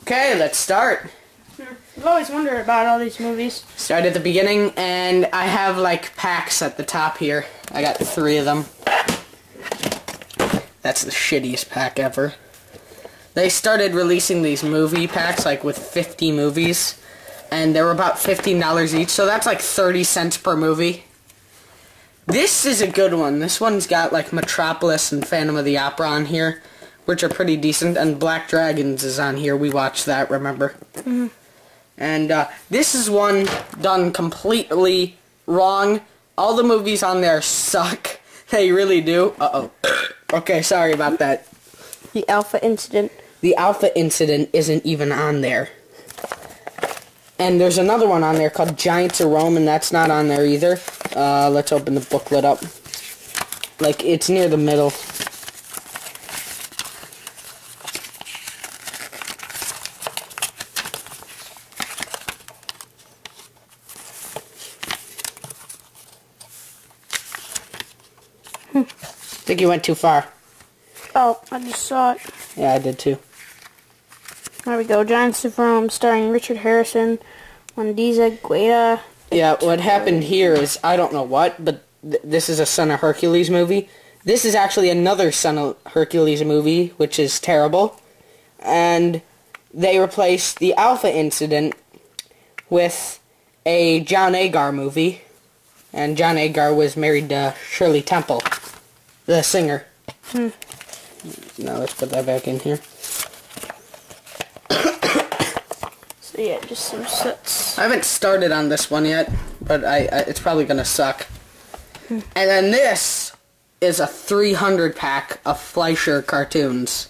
Okay, let's start. I've always wondered about all these movies. Start at the beginning, and I have like packs at the top here. I got 3 of them. That's the shittiest pack ever. They started releasing these movie packs like with 50 movies, and they were about $15 each, so that's like 30 cents per movie. This is a good one. This one's got like Metropolis and Phantom of the Opera on here, which are pretty decent, and Black Dragons is on here. We watched that, remember? Mm-hmm. And this is one done completely wrong. All the movies on there suck. They really do. Uh-oh. Okay, sorry about that. The Alpha Incident. The Alpha Incident isn't even on there. And there's another one on there called Giants of Rome, and that's not on there either. Let's open the booklet up. Like, it's near the middle. I think you went too far. Oh, I just saw it. Yeah, I did too. There we go. Giants of Rome, starring Richard Harrison, Wandiza Guetta. Yeah, what happened here is, I don't know what, but this is a Son of Hercules movie. This is actually another Son of Hercules movie, which is terrible. And they replaced the Alpha Incident with a John Agar movie. And John Agar was married to Shirley Temple, the singer. Now let's put that back in here. So yeah, just some sets. I haven't started on this one yet, but it's probably gonna suck. And then this is a 300 pack of Fleischer cartoons,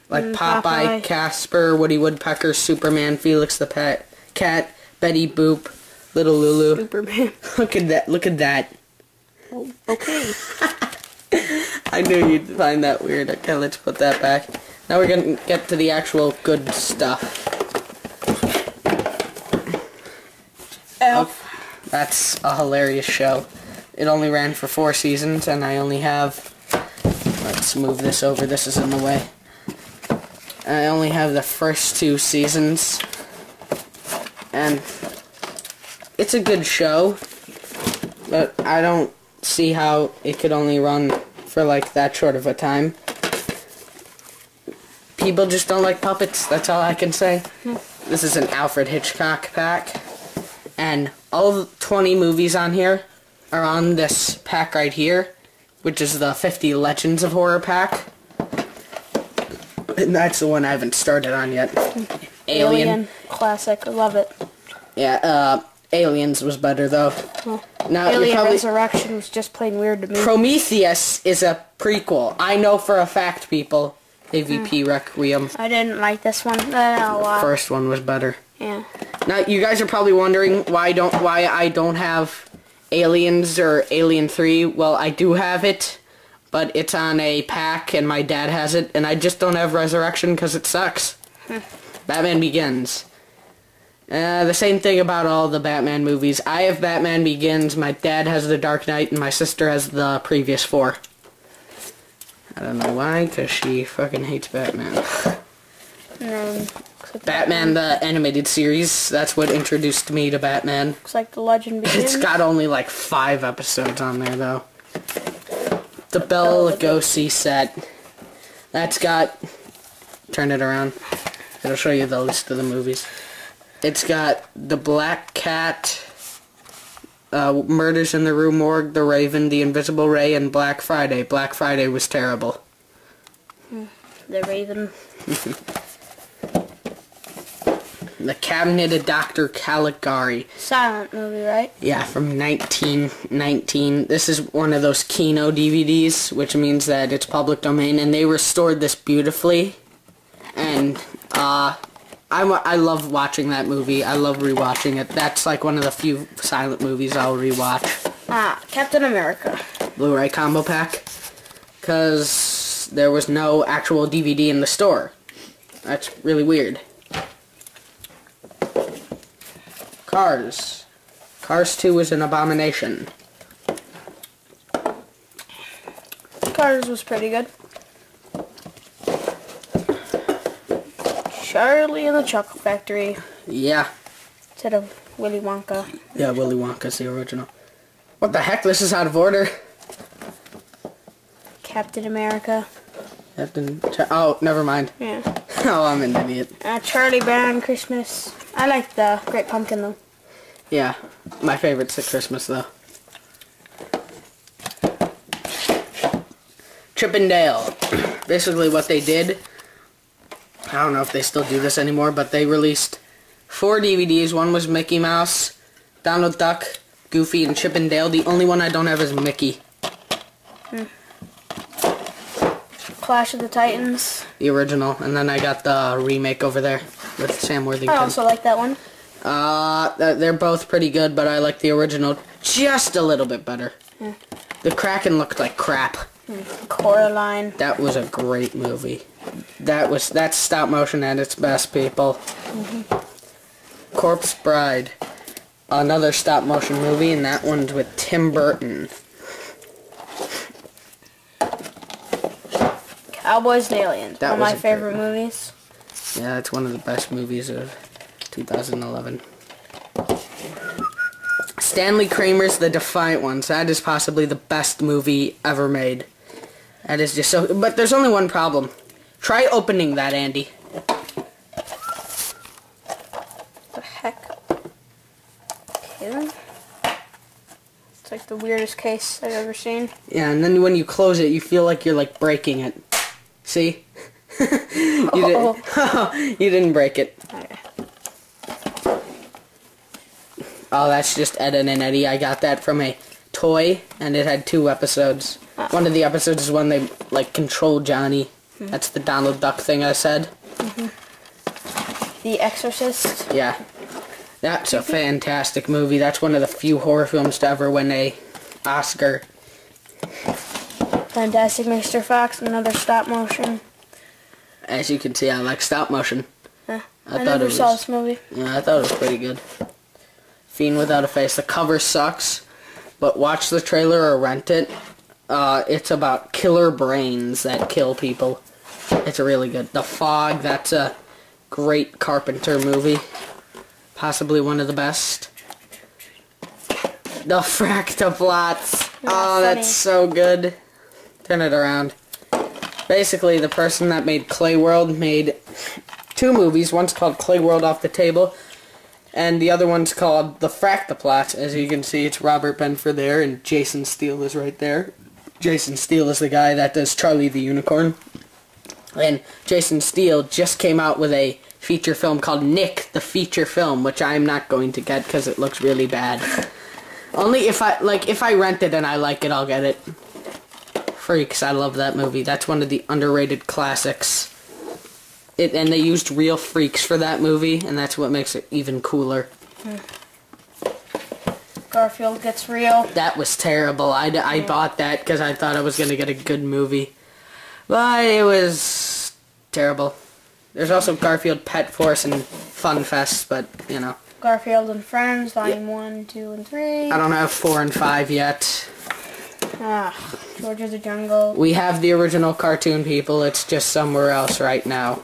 like Popeye, Casper, Woody Woodpecker, Superman, Felix the Cat, Betty Boop, Little Lulu. Superman. Look at that! Look at that! Oh, okay. I knew you'd find that weird. Okay, let's put that back. Now we're gonna get to the actual good stuff. Elf. Oh, that's a hilarious show. It only ran for 4 seasons, and I only have... Let's move this over. This is in the way. I only have the first 2 seasons. And it's a good show, but I don't see how it could only run for like that short of a time. People just don't like puppets, that's all I can say. This is an Alfred Hitchcock pack, and all 20 movies on here are on this pack right here, which is the 50 Legends of Horror pack. And that's the one I haven't started on yet. Alien. Classic, I love it. Yeah, Aliens was better though. Well, Now, Alien Resurrection was just plain weird to me. Prometheus is a prequel. I know for a fact, people. AVP Requiem. I didn't like this one a lot. First one was better. Yeah. Now, you guys are probably wondering why I don't have Aliens or Alien 3. Well, I do have it, but it's on a pack, and my dad has it, and I just don't have Resurrection because it sucks. Batman Begins. The same thing about all the Batman movies. I have Batman Begins, my dad has The Dark Knight, and my sister has the previous 4. I don't know why, because she fucking hates Batman. Batman, the animated series, that's what introduced me to Batman. Looks like The Legend Begins. It's got only like 5 episodes on there, though. The Bela Lugosi set. That's got... Turn it around. It'll show you the list of the movies. It's got The Black Cat, Murders in the Rue Morgue, The Raven, The Invisible Ray, and Black Friday. Black Friday was terrible. The Raven. The Cabinet of Dr. Caligari. Silent movie, right? Yeah, from 1919. This is one of those Kino DVDs, which means that it's public domain, and they restored this beautifully. And, I love watching that movie. I love rewatching it. That's like one of the few silent movies I'll rewatch. Captain America. Blu-ray combo pack. Because there was no actual DVD in the store. That's really weird. Cars. Cars 2 is an abomination. Cars was pretty good. Charlie and the Chocolate Factory Yeah. instead of Willy Wonka. Yeah, Willy Wonka's the original. What the heck? This is out of order. Captain America. Oh, never mind. Yeah. Oh, I'm an idiot. Charlie Brown Christmas. I like the Great Pumpkin though. Yeah, my favorite's at Christmas though. Chip and Dale. Basically what they did, I don't know if they still do this anymore, but they released 4 DVDs. One was Mickey Mouse, Donald Duck, Goofy, and Chip and Dale. The only one I don't have is Mickey. Clash of the Titans. The original, and then I got the remake over there with Sam Worthington. I also like that one. They're both pretty good, but I like the original just a little bit better. The Kraken looked like crap. Coraline. That was a great movie. That's stop motion at its best, people. Corpse Bride, another stop motion movie, and that one's with Tim Burton. Cowboys and Aliens. That One of was my a favorite great movies. Yeah, that's one of the best movies of 2011. Stanley Kramer's The Defiant Ones. That is possibly the best movie ever made. That is just so... But there's only one problem. Try opening that, Andy. The heck? Okay. It's like the weirdest case I've ever seen. Yeah, and then when you close it, you feel like you're like breaking it. See? You didn't break it. Okay. Oh, that's just Ed and Eddie. I got that from a toy, and it had 2 episodes. One of the episodes is when they, like, control Johnny. That's the Donald Duck thing I said. The Exorcist. Yeah. That's a fantastic movie. That's one of the few horror films to ever win a Oscar. Fantastic Mr. Fox, another stop motion. As you can see, I like stop motion. I thought never it saw was- this movie. Yeah, I thought it was pretty good. Fiend Without a Face. The cover sucks, but watch the trailer or rent it. It's about killer brains that kill people. It's really good. The Fog, that's a great Carpenter movie. Possibly one of the best. The Fractaplots. Oh, that's so good. Turn it around. Basically, the person that made Clay World made 2 movies. One's called Clay World Off the Table, and the other one's called The Fractaplots. As you can see, it's Robert Benford there, and Jason Steele is right there. Jason Steele is the guy that does Charlie the Unicorn. And Jason Steele just came out with a feature film called Nick, the Feature Film, which I'm not going to get because it looks really bad. Only if I rent it and I like it, I'll get it. Freaks, I love that movie. That's one of the underrated classics. And they used real freaks for that movie, and that's what makes it even cooler. Garfield Gets Real. That was terrible. I bought that because I thought I was going to get a good movie. But it was terrible. There's also Garfield Pet Force and Fun Fest, but, you know. Garfield and Friends, Volume 1, 2, and 3. I don't have 4 and 5 yet. George of the Jungle. We have the original cartoon, people. It's just somewhere else right now.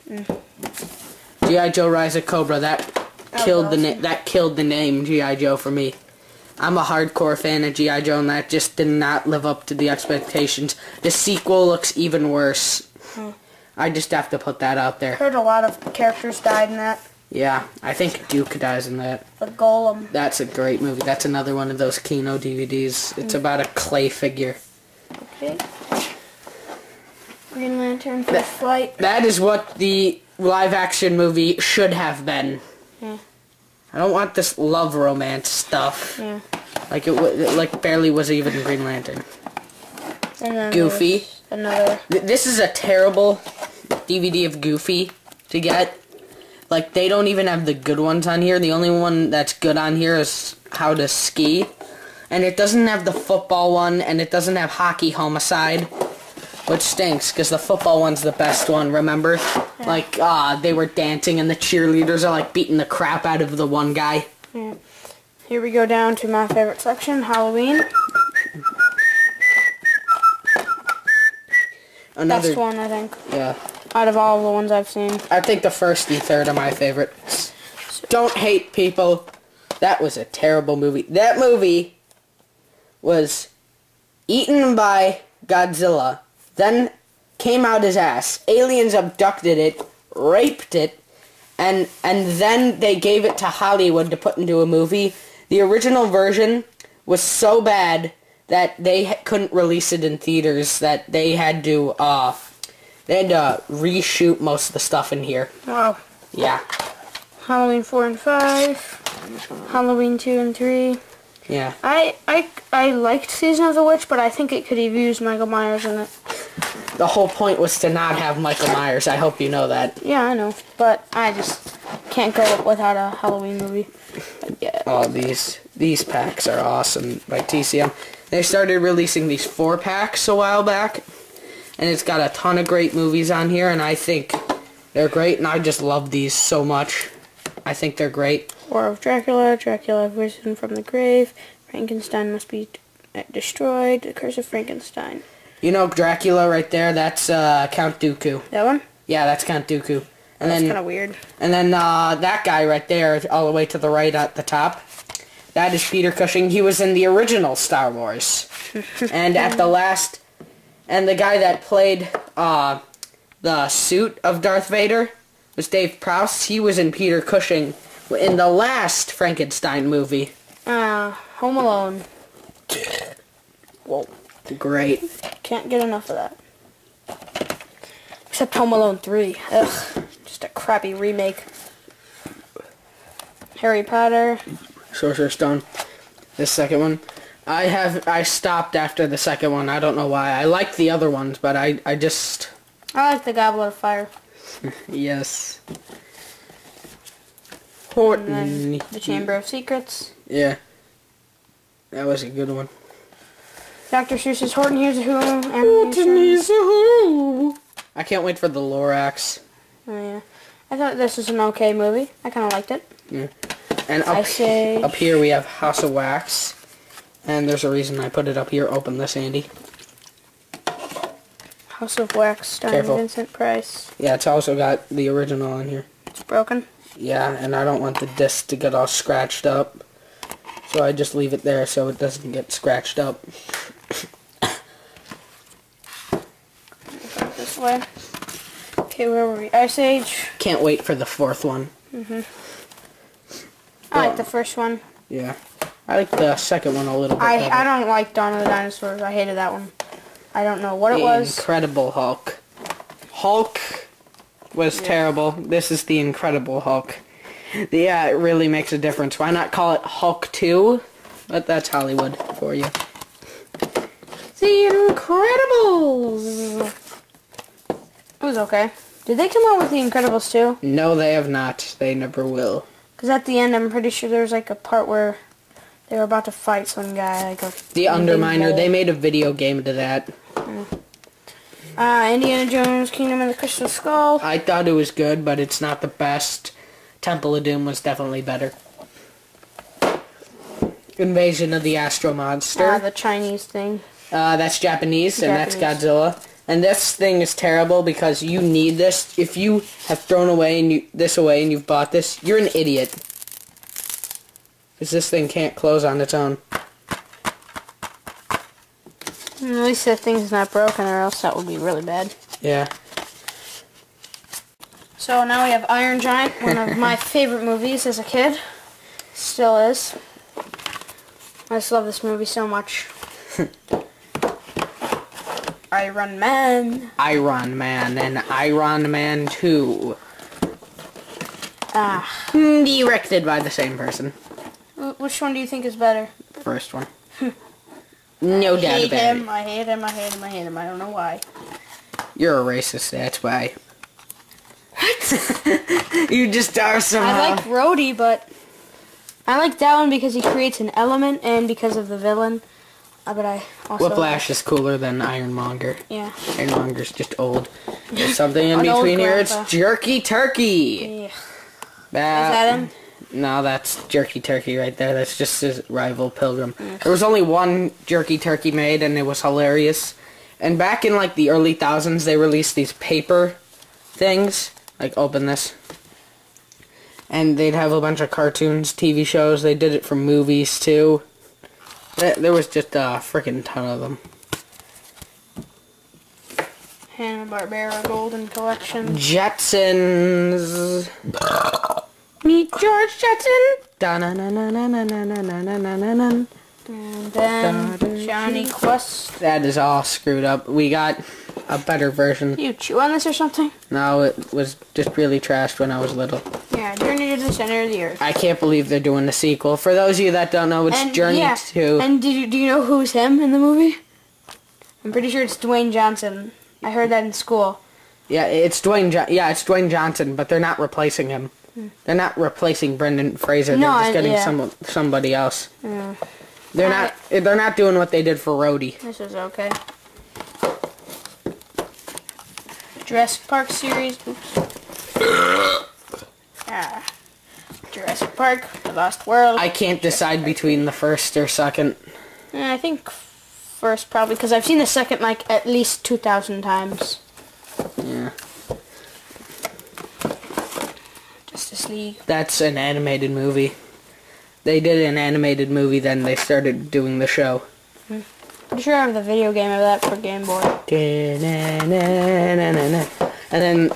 G.I. Joe Rise of Cobra, that killed the name G.I. Joe for me. I'm a hardcore fan of G.I. Joe, and that just did not live up to the expectations. The sequel looks even worse. I just have to put that out there. Heard a lot of characters died in that. Yeah, I think Duke dies in that. The Golem. That's a great movie. That's another one of those Kino DVDs. It's about a clay figure. Okay. Green Lantern, First Flight. That is what the live-action movie should have been. Yeah. I don't want this love romance stuff. Yeah. Like it barely was even Green Lantern. And then Goofy. Another. This is a terrible DVD of Goofy to get. Like, they don't even have the good ones on here. The only one that's good on here is How to Ski. And it doesn't have the football one, and it doesn't have Hockey Homicide. Which stinks, because the football one's the best one, remember? Yeah. Like, they were dancing, and the cheerleaders are, like, beating the crap out of the one guy. Yeah. Here we go down to my favorite section, Halloween. Another Best one, I think. Yeah. out of all the ones I've seen. I think the first and third are my favorites. Don't hate people. That was a terrible movie. That movie was eaten by Godzilla, then came out his ass. Aliens abducted it, raped it, and then they gave it to Hollywood to put into a movie. The original version was so bad that they couldn't release it in theaters, that they had to reshoot most of the stuff in here. Wow. Yeah. Halloween 4 and 5. Halloween 2 and 3. Yeah. I liked Season of the Witch, but I think it could have used Michael Myers in it. The whole point was to not have Michael Myers. I hope you know that. Yeah, I know. But I just can't go without a Halloween movie. But yeah. Oh, these packs are awesome by TCM. They started releasing these 4-packs a while back, and it's got a ton of great movies on here, and I think they're great, and I just love these so much. I think they're great. War of Dracula, Dracula risen from the grave, Frankenstein must be destroyed, The Curse of Frankenstein. You know Dracula right there? That's Count Dooku. That one? Yeah, that's Count Dooku. And That's then kind of weird. And then that guy right there, all the way to the right at the top, that is Peter Cushing. He was in the original Star Wars. And at the last, and the guy that played the suit of Darth Vader was Dave Prowse. He was in Peter Cushing in the last Frankenstein movie. Home Alone. Whoa. Great. Can't get enough of that. Except Home Alone 3. Ugh. Just a crappy remake. Harry Potter. Sorcerer's Stone. This second one. I stopped after the second one. I don't know why. I like the other ones, but I just... I like the Goblet of Fire. Yes. And Horton. then the Chamber of Secrets. Yeah. That was a good one. Dr. Seuss's Horton Hears a Who. Horton Hears a Who. I can't wait for the Lorax. Oh, yeah. I thought this was an okay movie. I kind of liked it. Yeah. And up here we have House of Wax. And there's a reason I put it up here. Open this, Andy. House of Wax starring Vincent Price. Yeah, it's also got the original on here. It's broken? Yeah, and I don't want the disc to get all scratched up. So I just leave it there so it doesn't get scratched up. This way. Okay, where were we? Ice Age. Can't wait for the fourth one. I like the first one. Yeah. I like the second one a little bit better. I don't like Dawn of the Dinosaurs. I hated that one. I don't know what it was. Incredible Hulk. Hulk was terrible. This is the Incredible Hulk. Yeah, it really makes a difference. Why not call it Hulk 2? But that's Hollywood for you. The Incredibles! It was okay. Did they come out with The Incredibles 2? No, they have not. They never will. Because at the end, I'm pretty sure there was like a part where they were about to fight some guy. Like the Underminer. They made a video game to that. Indiana Jones, Kingdom of the Crystal Skull. I thought it was good, but it's not the best. Temple of Doom was definitely better. Invasion of the Astro Monster. The Chinese thing. That's Japanese, and that's Godzilla. And this thing is terrible because you need this. If you have thrown this away and you've bought this, you're an idiot. Because this thing can't close on its own. At least that thing's not broken, or else that would be really bad. Yeah. So now we have Iron Giant, one of my favorite movies as a kid. Still is. I just love this movie so much. Iron Man. Iron Man and Iron Man 2. Directed by the same person. Which one do you think is better? First one. No doubt about it. I hate him, I hate him, I hate him. I don't know why. You're a racist, that's why. What? You just are somehow. I like Rhodey, but I like that one because he creates an element and because of the villain. But I also Whiplash is cooler than Ironmonger. Yeah. Ironmonger's just old. There's something in between here. It's Jerky Turkey. Yeah. Is that him? No, that's Jerky Turkey right there. That's just his rival Pilgrim. There was only one Jerky Turkey made, and it was hilarious. And back in like the early thousands, they released these paper things. Like, open this. And they'd have a bunch of cartoons, TV shows. They did it for movies, too. There was just a freaking ton of them. Hanna-Barbera Golden Collection. Jetsons. Meet George Jetson. Da-na-na-na-na-na-na-na-na-na-na. And then Johnny Quest. That is all screwed up. We got a better version. You chew on this or something? No, it was just really trashed when I was little. Yeah, Journey to the Center of the Earth. I can't believe they're doing the sequel. For those of you that don't know, it's Journey to... And do you know who's him in the movie? I'm pretty sure it's Dwayne Johnson. I heard that in school. Yeah, it's Dwayne Johnson, but they're not replacing him. They're not replacing Brendan Fraser. No, They're just getting somebody else. Yeah. They're not doing what they did for Rhodey. This is okay. Jurassic Park series. Oops. Jurassic Park, The Lost World. I can't decide between the first or second. I think first probably, because I've seen the second like at least 2,000 times. Yeah. Justice League. That's an animated movie. They did an animated movie, then they started doing the show. Pretty sure I have the video game of that for Game Boy. And then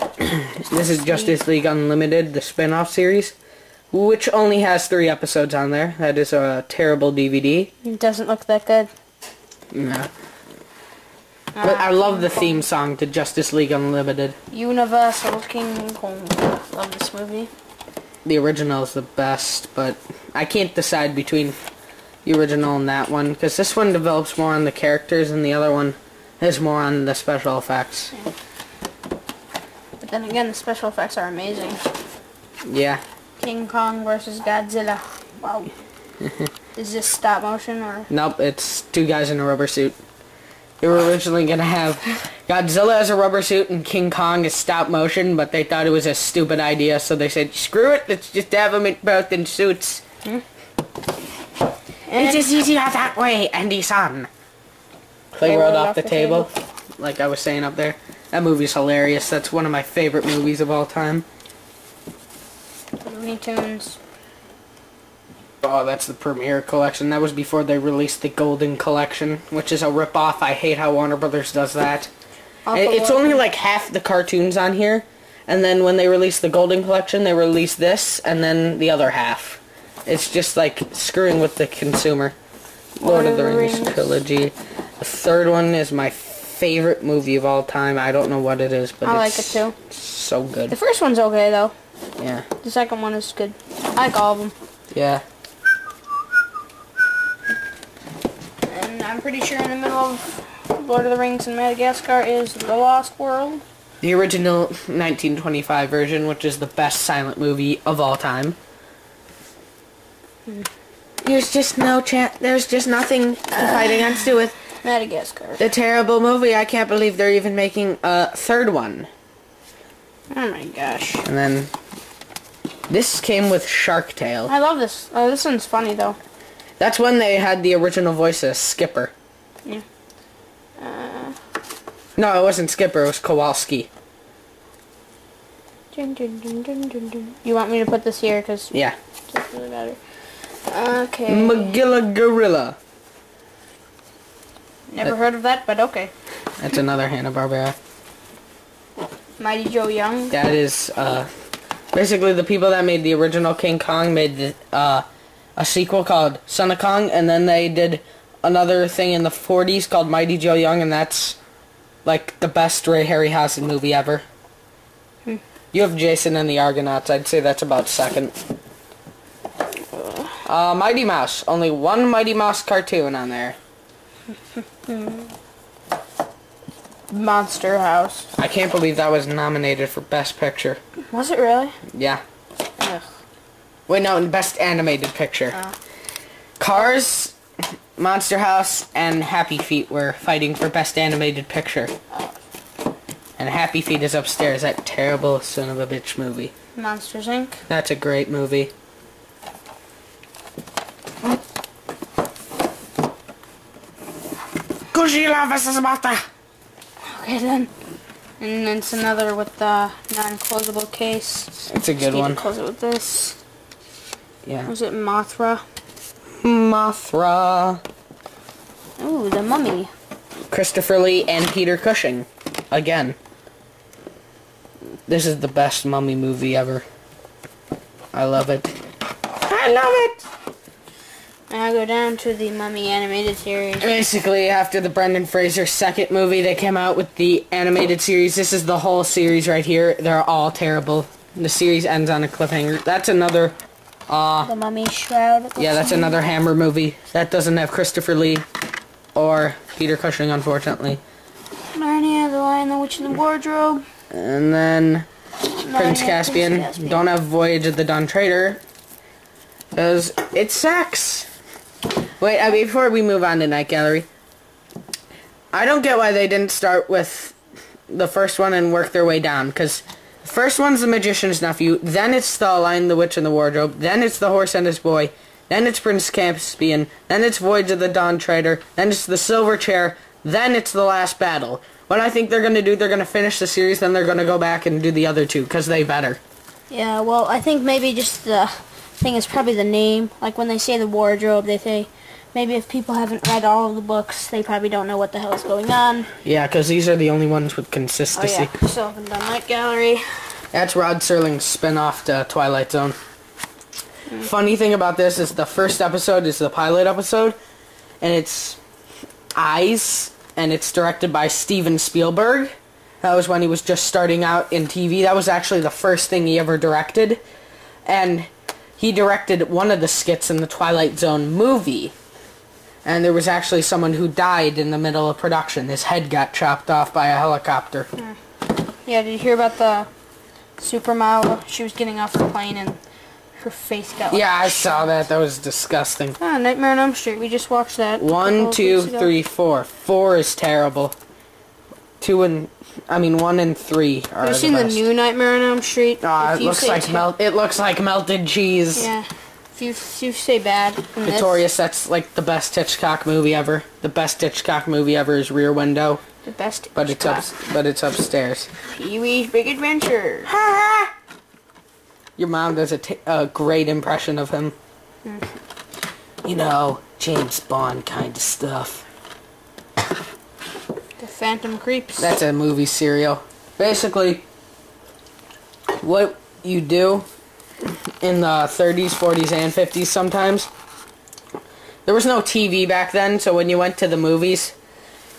this is Justice League Unlimited, the spin-off series, which only has 3 episodes on there. That is a terrible DVD. It doesn't look that good. No. But I love the theme song to Justice League Unlimited. Universal King Kong. Love this movie. The original is the best, but I can't decide between the original and that one, because this one develops more on the characters and the other one is more on the special effects. Yeah. But then again, the special effects are amazing. Yeah. King Kong versus Godzilla. Wow. Is this stop motion or? Nope, it's 2 guys in a rubber suit. They were originally going to have Godzilla as a rubber suit and King Kong as stop motion, but they thought it was a stupid idea, so they said, screw it, let's just have them both in suits. It's just easier that way, Andy-san. They rolled off the table, like I was saying up there. That movie's hilarious. That's one of my favorite movies of all time. Looney Tunes. Oh, that's the Premiere Collection. That was before they released the Golden Collection, which is a rip-off. I hate how Warner Brothers does that. It's only like half the cartoons on here, and then when they release the Golden Collection, they release this, and then the other half. It's just like screwing with the consumer. Lord of the Rings trilogy. The third one is my favorite movie of all time. I don't know what it is, but I like it too. So good. The first one's okay though. Yeah. The second one is good. I like all of them. Yeah. And I'm pretty sure in the middle of Lord of the Rings and Madagascar is The Lost World. The original 1925 version, which is the best silent movie of all time. There's just no chance. There's just nothing to fight against it with Madagascar. the terrible movie. I can't believe they're even making a third one. Oh my gosh. And then this came with Shark Tale. I love this. Oh, this one's funny though. That's when they had the original voice as Skipper. Yeah. No, it wasn't Skipper. It was Kowalski. Dun, dun, dun, dun, dun, dun. You want me to put this here because Yeah. it really matter. Okay. Magilla Gorilla. Never heard of that, but okay. That's another Hanna-Barbera. Mighty Joe Young. That is, basically the people that made the original King Kong made a sequel called Son of Kong, and then they did another thing in the 40s called Mighty Joe Young, and that's, like, the best Ray Harryhausen movie ever. You have Jason and the Argonauts. I'd say that's about second. Mighty Mouse. Only one Mighty Mouse cartoon on there. Monster House. I can't believe that was nominated for Best Picture. Was it really? Yeah. Ugh. Wait, no, Best Animated Picture. Oh. Cars, Monster House, and Happy Feet were fighting for Best Animated Picture. And Happy Feet is upstairs, that terrible son of a bitch movie. Monsters, Inc. That's a great movie. Godzilla vs. Mothra. Okay then. And then it's another with the non-closable case. It's a good Just need one. to close it with this. Yeah. Was it Mothra? Mothra. Ooh, the Mummy. Christopher Lee and Peter Cushing. Again. This is the best Mummy movie ever. I love it. I love it! And I go down to the Mummy animated series. Basically, after the Brendan Fraser second movie, they came out with the animated series. This is the whole series right here. They're all terrible. The series ends on a cliffhanger. That's another... the Mummy Shroud. Yeah, that's another Hammer movie. That doesn't have Christopher Lee or Peter Cushing, unfortunately. Narnia, The Lion, the Witch, and the Wardrobe. And then Prince Narnia, Caspian. Prince Caspian. Don't have Voyage of the Dawn Treader. Because it sucks. Wait, before we move on to Night Gallery, I don't get why they didn't start with the first one and work their way down. Because the first one's The Magician's Nephew, then it's The Lion, the Witch, and the Wardrobe, then it's The Horse and His Boy, then it's Prince Caspian, then it's Voyage of the Dawn Treader, then it's The Silver Chair, then it's The Last Battle. What I think they're going to do, they're going to finish the series, then they're going to go back and do the other two, because they better. Yeah, well, I think maybe just the thing is probably the name. Like when they say the wardrobe, they say maybe if people haven't read all of the books, they probably don't know what the hell is going on. Yeah, because these are the only ones with Oh consistency. yeah, still haven't done Night Gallery. That's Rod Serling's spin-off to Twilight Zone. Funny thing about this is the first episode is the pilot episode, and it's Eyes, and it's directed by Steven Spielberg. That was when he was just starting out in TV. That was actually the first thing he ever directed. And he directed one of the skits in the Twilight Zone movie. And there was actually someone who died in the middle of production. His head got chopped off by a helicopter. Yeah, did you hear about the supermodel? She was getting off the plane and her face got like... Yeah, I saw that. That was disgusting. Ah, Nightmare on Elm Street. We just watched that. 1, 2, 3, 4. 4 is terrible. 1 and 3 are Have you the seen best. the new Nightmare on Elm Street? It looks like melted cheese. Yeah. If you say bad. in this- Notorious, that's like the best Hitchcock movie ever. The best Hitchcock movie ever is Rear Window, The best. but it's upstairs. Pee-wee's Big Adventure. Your mom does a great impression of him. You know, James Bond kind of stuff. The Phantom Creeps. That's a movie serial. Basically, what you do in the 30s, 40s, and 50s sometimes, there was no TV back then, so when you went to the movies,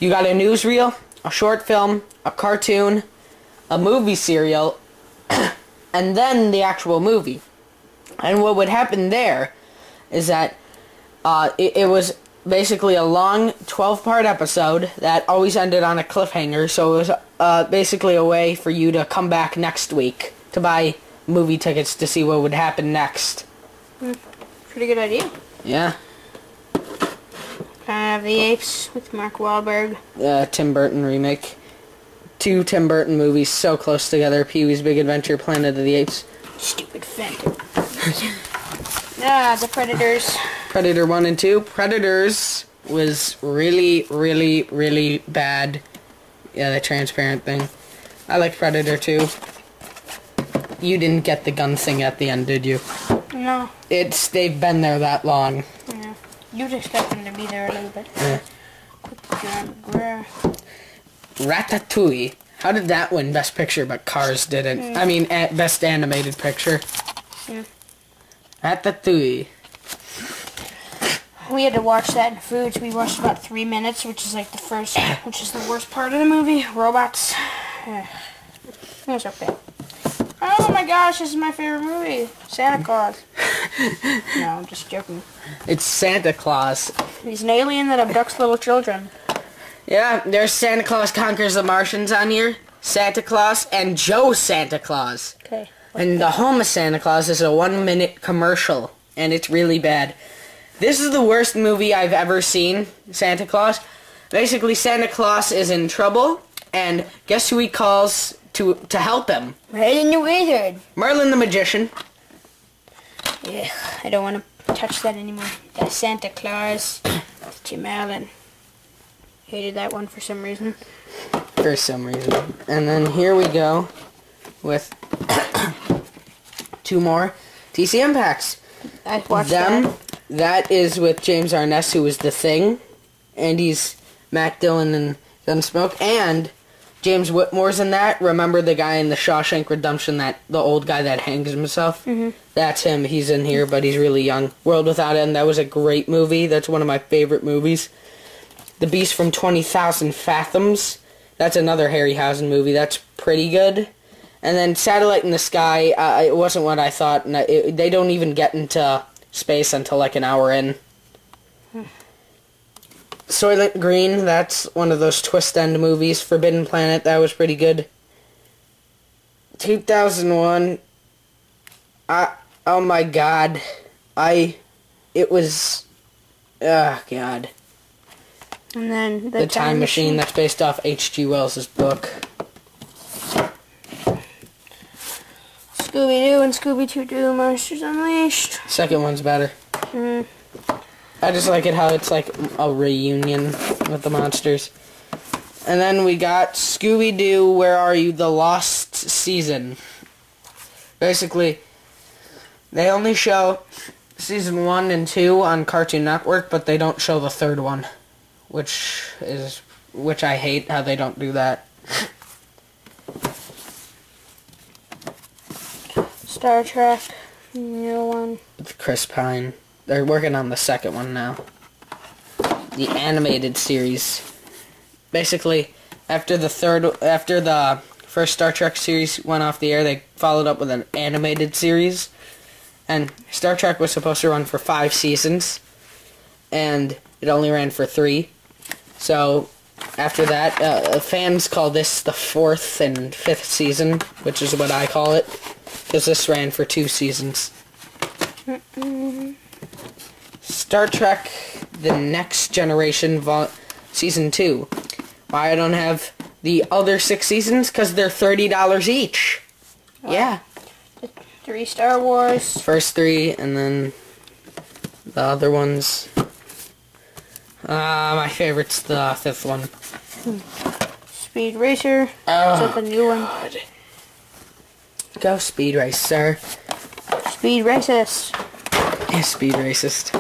you got a newsreel, a short film, a cartoon, a movie serial, and then the actual movie. And what would happen there is that it was basically a long 12-part episode that always ended on a cliffhanger, so it was basically a way for you to come back next week to buy movie tickets to see what would happen next. Pretty good idea. Yeah. Planet of the Apes with Mark Wahlberg. Tim Burton remake. 2 Tim Burton movies so close together. Pee-wee's Big Adventure, Planet of the Apes. Stupid Phantom. The Predators. Predator 1 and 2. Predators was really, really, really bad. Yeah, the transparent thing. I like Predator 2. You didn't get the gun thing at the end, did you? No. They've been there that long. Yeah. You'd expect them to be there a little bit. Yeah. Ratatouille. How did that win Best Picture, but Cars didn't? I mean, Best Animated Picture. Yeah. Ratatouille. We had to watch that in Foods. We watched about 3 minutes, which is like which is the worst part of the movie. Robots. It was okay. Oh my gosh, this is my favorite movie. Santa Claus. No, I'm just joking. It's Santa Claus. He's an alien that abducts little children. Yeah, there's Santa Claus Conquers the Martians on here. Santa Claus and Joe Santa Claus. Okay. And the home of Santa Claus is a 1-minute commercial, and it's really bad. This is the worst movie I've ever seen, Santa Claus. Basically, Santa Claus is in trouble, and guess who he calls to help him? Merlin the Wizard. Merlin the Magician. Yeah, I don't want to touch that anymore. That's Santa Claus. Tim Allen. Hated that one for some reason. for some reason. And then here we go with 2 more TCM packs. I watched that. That is with James Arness, who was The Thing, and he's Matt Dillon and Gunsmoke, and James Whitmore's in that. Remember the guy in the Shawshank Redemption, the old guy that hangs himself? Mm-hmm. That's him. He's in here, but he's really young. World Without End, that was a great movie. That's one of my favorite movies. The Beast from 20,000 Fathoms, that's another Harryhausen movie. That's pretty good. And then Satellite in the Sky, it wasn't what I thought. And they don't even get into space until like an hour in. Soylent Green, that's one of those twist end movies. Forbidden Planet, that was pretty good. 2001, oh my god. It was, oh god. And then The Time Machine, that's based off H.G. Wells' book. Scooby-Doo and Scooby-Doo Monsters Unleashed. Second one's better. I just like it how it's like a reunion with the monsters. And then we got Scooby-Doo, Where Are You? The Lost Season. Basically, they only show season 1 and 2 on Cartoon Network, but they don't show the third one, which I hate how they don't do that. Star Trek, new one. With Chris Pine. They're working on the second one now. The animated series. Basically, after the first Star Trek series went off the air, they followed up with an animated series. And Star Trek was supposed to run for 5 seasons, and it only ran for 3. So, after that, fans call this the 4th and 5th season, which is what I call it, because this ran for 2 seasons. Star Trek The Next Generation Season 2. Why I don't have the other 6 seasons? Because they're $30 each. Wow. Yeah. 3 Star Wars. First 3, and then the other ones. My favorite's the 5th one. Speed Racer. Oh, that's a new one. God. Go Speed Racer. Speed Racist. Yeah, Speed Racist.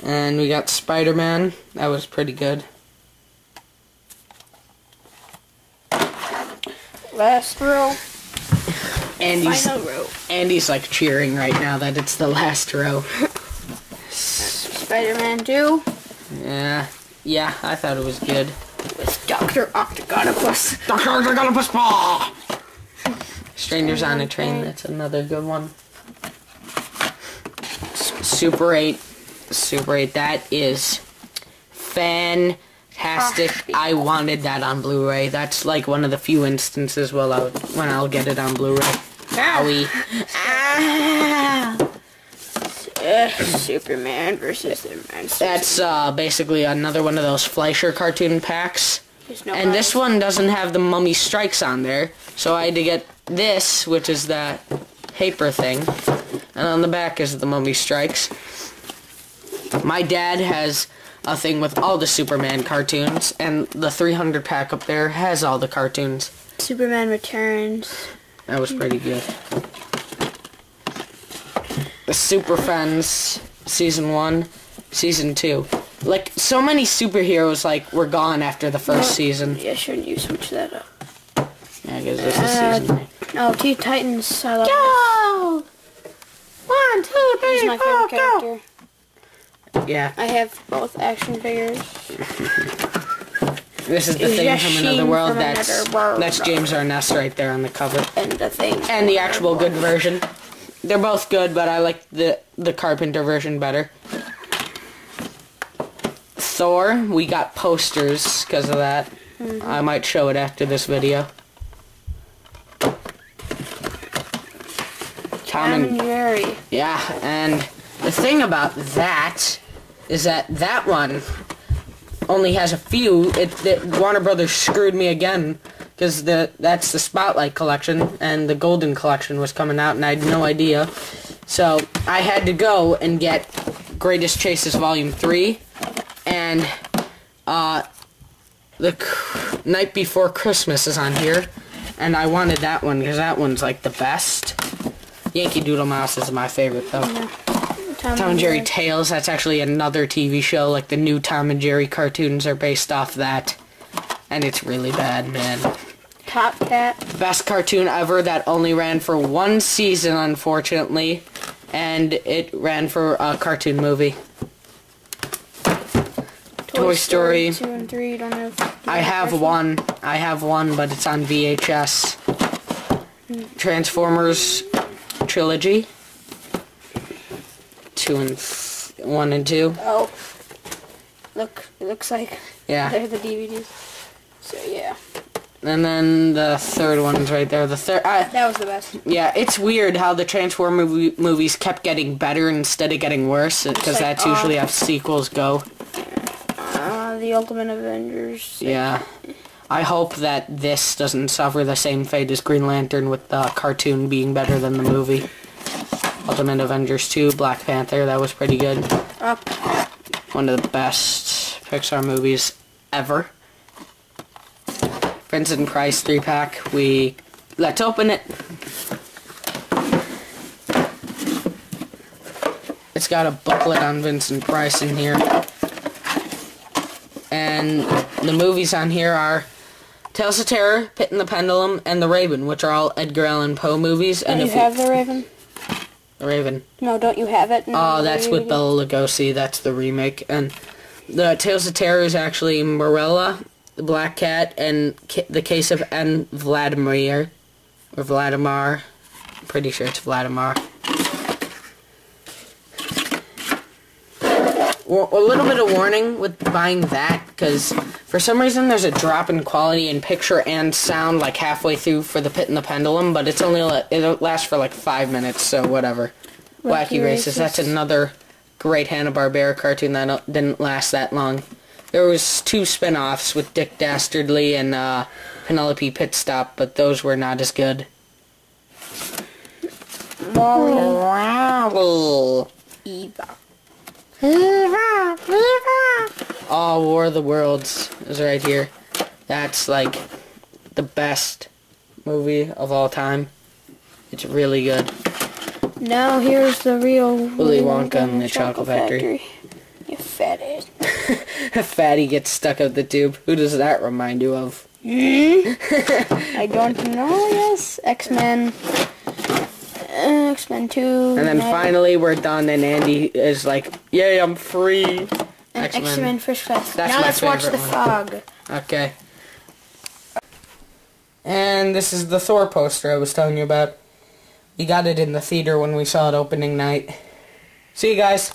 And we got Spider-Man. That was pretty good. Last row. Final row. Andy's like cheering right now that it's the last row. Spider-Man 2. Yeah, I thought it was good. With Dr. Octopus. Dr. Octopus Ball! Strangers on a Train, that's another good one. Super 8. Super 8, that is fantastic. I wanted that on Blu-ray. That's like one of the few instances when I'll get it on Blu-ray. Owie. Superman versus the Monsters. That's basically another one of those Fleischer cartoon packs. And this one doesn't have the Mummy Strikes on there, so I had to get this, which is that paper thing. And on the back is the Mummy Strikes. My dad has a thing with all the Superman cartoons, and the 300 pack up there has all the cartoons. Superman Returns. That was pretty good. The Super Friends, Season 1, Season 2. Like, so many superheroes, like, were gone after the first season. Yeah, shouldn't you switch that up? Yeah, because this is Season 3. No, Teen Titans, I love Go! 1, 2, 3, He's my favorite character. Yeah. I have both action figures. This is the Thing from Another World. That's James Arness right there on the cover. And the Thing. And the actual good version. They're both good, but I like the Carpenter version better. Thor, we got posters because of that. I might show it after this video. Tom and Jerry. Yeah, and the thing about that is that one only has a few. Warner Brothers screwed me again because that's the Spotlight collection and the Golden collection was coming out and I had no idea. So I had to go and get Greatest Chases Volume 3 and Night Before Christmas is on here, and I wanted that one because that one's like the best. Yankee Doodle Mouse is my favorite though. Yeah. Tom and Jerry Tales, that's actually another TV show. Like the new Tom and Jerry cartoons are based off that, and it's really bad, man. Top Cat. Best cartoon ever that only ran for one season, unfortunately, and it ran for a cartoon movie. Toy Story 2 and 3. Don't know. I have one, but it's on VHS. Transformers trilogy. 1 and 2. Oh. Look, it looks like Yeah. they're the DVDs. So yeah. And then the third one's right there. The third. That was the best. Yeah, it's weird how the Transformer movies kept getting better instead of getting worse, because like, that's usually how sequels go. The Ultimate Avengers. Yeah. I hope that this doesn't suffer the same fate as Green Lantern with the cartoon being better than the movie. Ultimate Avengers 2, Black Panther, that was pretty good. Up. One of the best Pixar movies ever. Vincent Price 3-pack. Let's open it. It's got a booklet on Vincent Price in here. And the movies on here are Tales of Terror, Pit and the Pendulum, and The Raven, which are all Edgar Allan Poe movies. Don't you have The Raven? The Raven. No, don't you have it? Oh, that's with Bela Lugosi. That's the remake. And the Tales of Terror is actually Morella, the Black Cat, and the Case of N. Vladimir. Or Vladimir. I'm pretty sure it's Vladimir. Well, a little bit of warning with buying that, because for some reason there's a drop in quality in picture and sound like halfway through for the Pit and the Pendulum, but it's only it'll last for like 5 minutes, so whatever. Wacky Races. That's another great Hanna-Barbera cartoon that didn't last that long. There was 2 spin-offs with Dick Dastardly and Penelope Pitstop, but those were not as good. Wally. Eva. Oh, War of the Worlds is right here. That's like the best movie of all time. It's really good. Now here's the real Willy Wonka and the Chocolate Factory. You fatty. A fatty gets stuck up the tube. Who does that remind you of? I don't know. Yes, X-Men. X-Men 2. And then finally we're done and Andy is like, yay, I'm free. And X-Men First Class. That's now my let's watch favorite The one. Fog. Okay. And this is the Thor poster I was telling you about. We got it in the theater when we saw it opening night. See you guys.